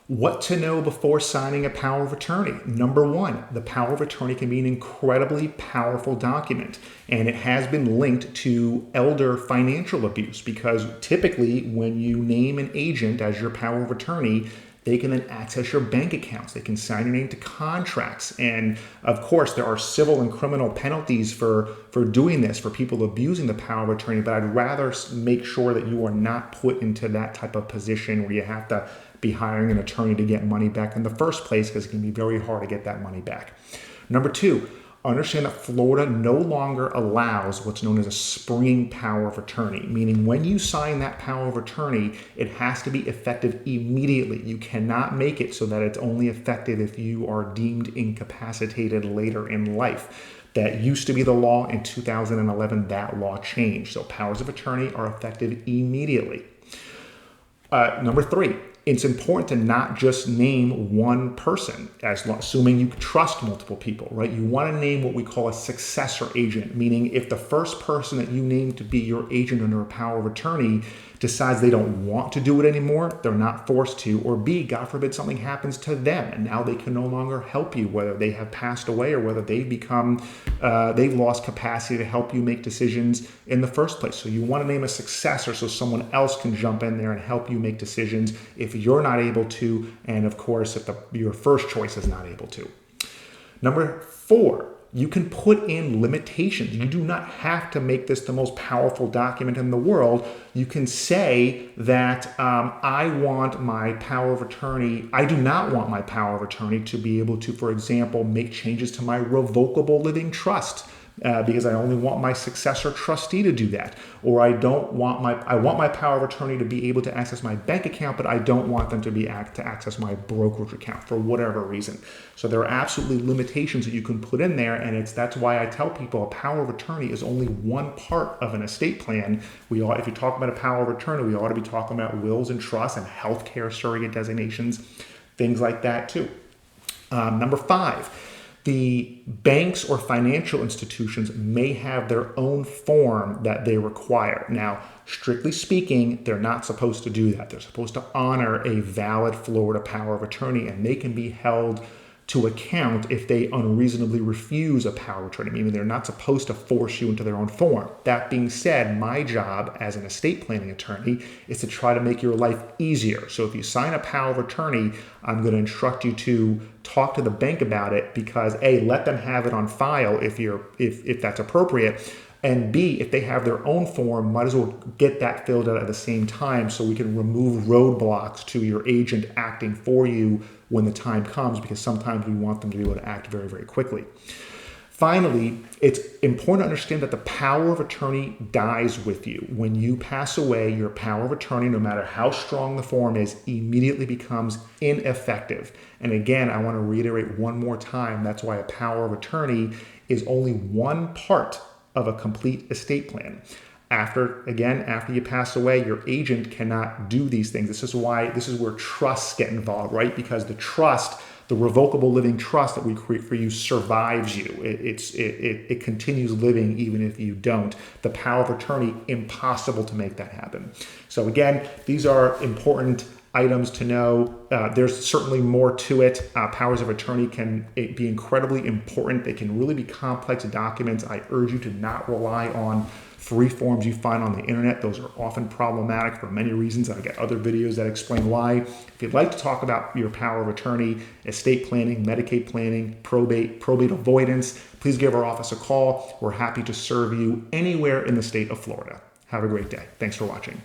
What to know before signing a power of attorney? Number one, the power of attorney can be an incredibly powerful document, and it has been linked to elder financial abuse because typically when you name an agent as your power of attorney, they can then access your bank accounts. They can sign your name to contracts. And of course, there are civil and criminal penalties for doing this, for people abusing the power of attorney. But I'd rather make sure that you are not put into that type of position where you have to be hiring an attorney to get money back in the first place, because it can be very hard to get that money back. Number two, understand that Florida no longer allows what's known as a springing power of attorney, meaning when you sign that power of attorney, it has to be effective immediately. You cannot make it so that it's only effective if you are deemed incapacitated later in life. That used to be the law. In 2011, that law changed. So powers of attorney are effective immediately. Number three, it's important to not just name one person, assuming you trust multiple people, right? You want to name what we call a successor agent, meaning if the first person that you name to be your agent under a power of attorney decides they don't want to do it anymore, they're not forced to, or B, God forbid something happens to them and now they can no longer help you, whether they have passed away or whether they've lost capacity to help you make decisions in the first place. So you want to name a successor so someone else can jump in there and help you make decisions if you're not able to, and of course if your first choice is not able to. Number four, you can put in limitations. You do not have to make this the most powerful document in the world. You can say that I want my power of attorney, I do not want my power of attorney to be able to, for example, make changes to my revocable living trust. Because I only want my successor trustee to do that, or I want my power of attorney to be able to access my bank account, but I don't want them to access my brokerage account for whatever reason. So there are absolutely limitations that you can put in there, and that's why I tell people a power of attorney is only one part of an estate plan. If you talk about a power of attorney, we ought to be talking about wills and trusts and healthcare surrogate designations, things like that too. Number five. The banks or financial institutions may have their own form that they require. Now, strictly speaking, they're not supposed to do that. They're supposed to honor a valid Florida power of attorney, and they can be held to account if they unreasonably refuse a power of attorney, meaning they're not supposed to force you into their own form. That being said, my job as an estate planning attorney is to try to make your life easier. So if you sign a power of attorney, I'm going to instruct you to talk to the bank about it because A, let them have it on file if that's appropriate, and B, if they have their own form, might as well get that filled out at the same time so we can remove roadblocks to your agent acting for you when the time comes, because sometimes we want them to be able to act very, very quickly. Finally, it's important to understand that the power of attorney dies with you. When you pass away, your power of attorney, no matter how strong the form is, immediately becomes ineffective. And again, I want to reiterate one more time, that's why a power of attorney is only one part of a complete estate plan. After you pass away, your agent cannot do these things. This is where trusts get involved, right? Because the trust, the revocable living trust that we create for you survives you. It continues living even if you don't. The power of attorney, impossible to make that happen. So again, these are important items to know. There's certainly more to it. Powers of attorney can be incredibly important. They can really be complex documents. I urge you to not rely on free forms you find on the internet. Those are often problematic for many reasons. I've got other videos that explain why. If you'd like to talk about your power of attorney, estate planning, Medicaid planning, probate avoidance, please give our office a call. We're happy to serve you anywhere in the state of Florida. Have a great day. Thanks for watching.